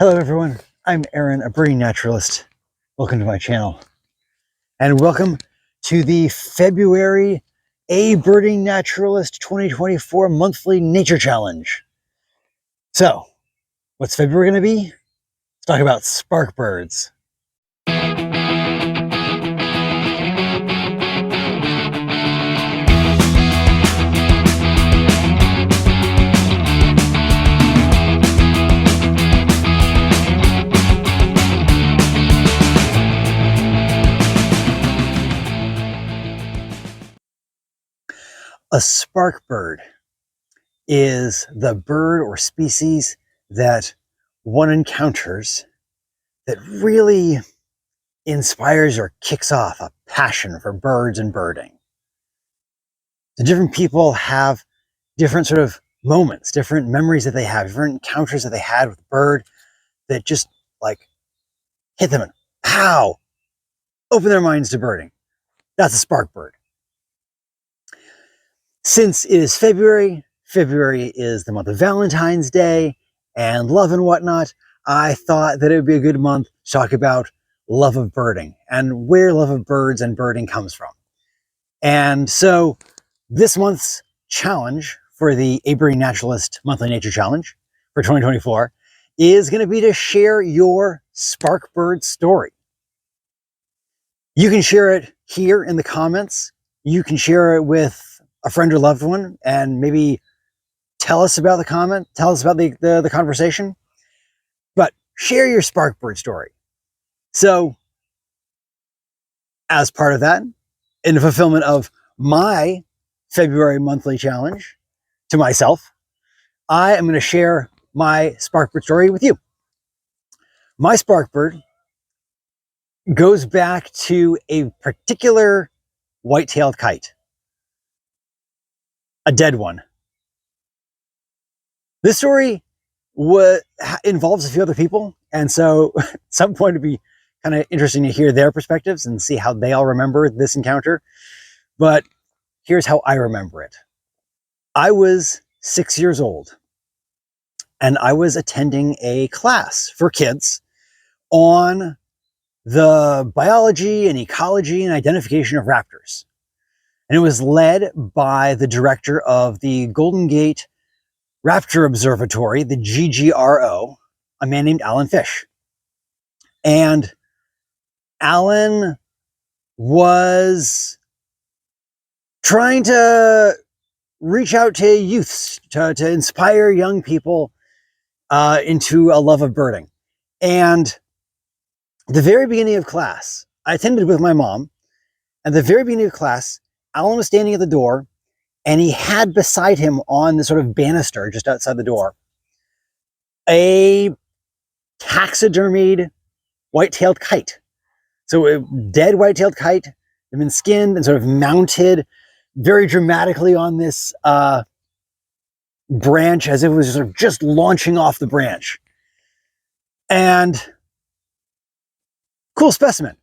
Hello everyone, I'm Aaron, a birding naturalist. Welcome to my channel. And welcome to the February A Birding Naturalist 2024 Monthly Nature Challenge. So, what's February going to be? Let's talk about spark birds. A spark bird is the bird or species that one encounters that really inspires or kicks off a passion for birds and birding. So different people have different sort of moments, different memories that they have, different encounters that they had with a bird that just like hit them and pow, open their minds to birding. That's a spark bird. Since it is February, February is the month of Valentine's Day and love and whatnot, I thought that it would be a good month to talk about love of birding and where love of birds and birding comes from. And so this month's challenge for the A Birding Naturalist Monthly Nature Challenge for 2024 is going to be to share your spark bird story. You can share it here in the comments. You can share it with a friend or loved one and maybe tell us about the comment, tell us about the conversation, but share your spark bird story. So as part of that, in the fulfillment of my February monthly challenge to myself, I am going to share my spark bird story with you. My spark bird goes back to a particular white-tailed kite, a dead one. This story involves a few other people, and so at some point it'd be kind of interesting to hear their perspectives and see how they all remember this encounter. But here's how I remember it. I was 6 years old, and I was attending a class for kids on the biology and ecology and identification of raptors. And it was led by the director of the Golden Gate Raptor Observatory, the GGRO, a man named Alan Fish. And Alan was trying to reach out to youths, to inspire young people into a love of birding. And at the very beginning of class, I attended with my mom. At the very beginning of class, Alan was standing at the door, and he had beside him on the sort of banister just outside the door a taxidermied white-tailed kite. So a dead white-tailed kite had been skinned and sort of mounted very dramatically on this branch as if it was sort of just launching off the branch. And cool specimen.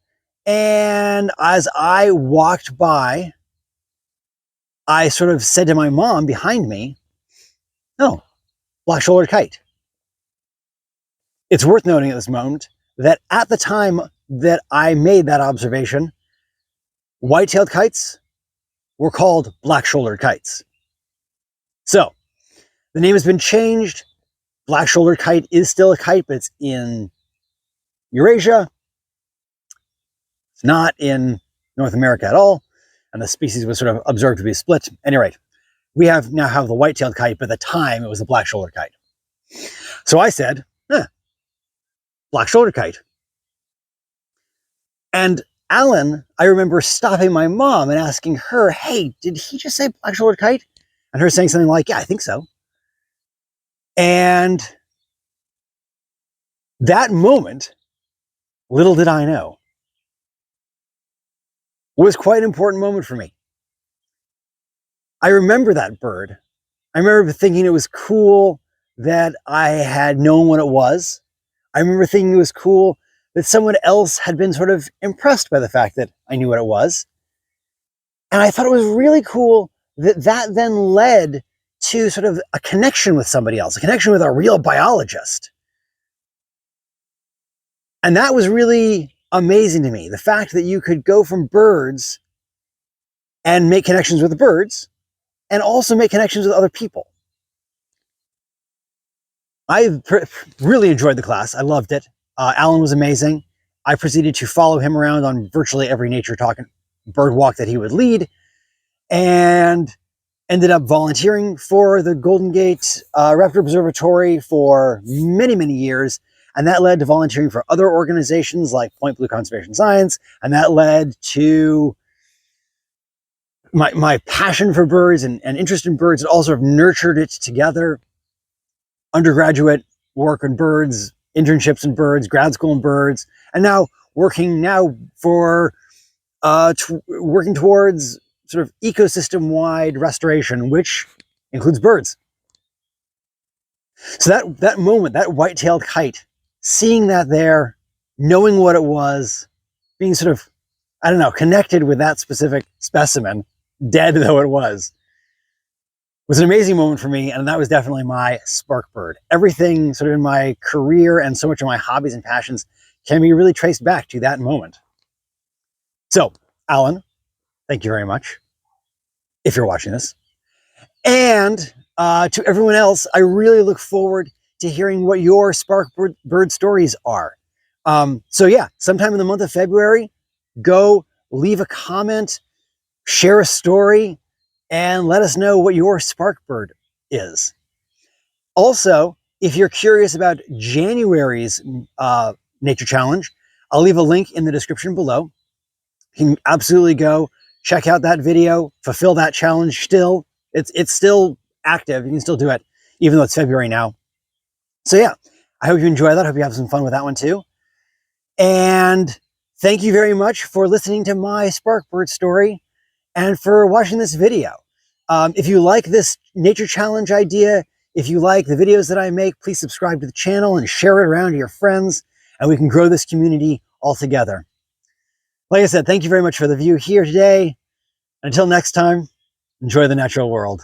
And as I walked by, I sort of said to my mom behind me, "Oh, black-shouldered kite." It's worth noting at this moment that at the time that I made that observation, white-tailed kites were called black-shouldered kites. So the name has been changed. Black-shouldered kite is still a kite, but it's in Eurasia. It's not in North America at all. And the species was sort of observed to be split. At any rate, we now have the white-tailed kite, but at the time it was a black-shouldered kite. So I said, black-shouldered kite. And Alan, I remember stopping my mom and asking her, "Hey, did he just say black-shouldered kite?" And her saying something like, "Yeah, I think so." And that moment, little did I know, was quite an important moment for me. I remember that bird. I remember thinking it was cool that I had known what it was. I remember thinking it was cool that someone else had been sort of impressed by the fact that I knew what it was. And I thought it was really cool that that then led to sort of a connection with somebody else, a connection with a real biologist. And that was really amazing to me. The fact that you could go from birds and make connections with the birds and also make connections with other people. I really enjoyed the class. I loved it. Alan was amazing. I proceeded to follow him around on virtually every nature talk and bird walk that he would lead, and ended up volunteering for the Golden Gate Raptor Observatory for many, many years. And that led to volunteering for other organizations like Point Blue Conservation Science. And that led to my passion for birds and interest in birds. It all sort of nurtured it together. Undergraduate work on birds, internships in birds, grad school in birds, and now working for working towards sort of ecosystem-wide restoration, which includes birds. So that moment, that white-tailed kite, seeing that there, knowing what it was, being sort of, I don't know, connected with that specific specimen, dead though it was an amazing moment for me. And that was definitely my spark bird. Everything sort of in my career and so much of my hobbies and passions can be really traced back to that moment. So, Alan, thank you very much, if you're watching this. And to everyone else, I really look forward to hearing what your spark bird stories are. So yeah, sometime in the month of February, go leave a comment, share a story, and let us know what your spark bird is. Also, if you're curious about January's Nature Challenge, I'll leave a link in the description below. You can absolutely go check out that video, fulfill that challenge still. It's still active. You can still do it, even though it's February now. So yeah, I hope you enjoy that. I hope you have some fun with that one too. And thank you very much for listening to my spark bird story and for watching this video. If you like this nature challenge idea, if you like the videos that I make, please subscribe to the channel and share it around to your friends, and we can grow this community all together. Like I said, thank you very much for the view here today. Until next time, enjoy the natural world.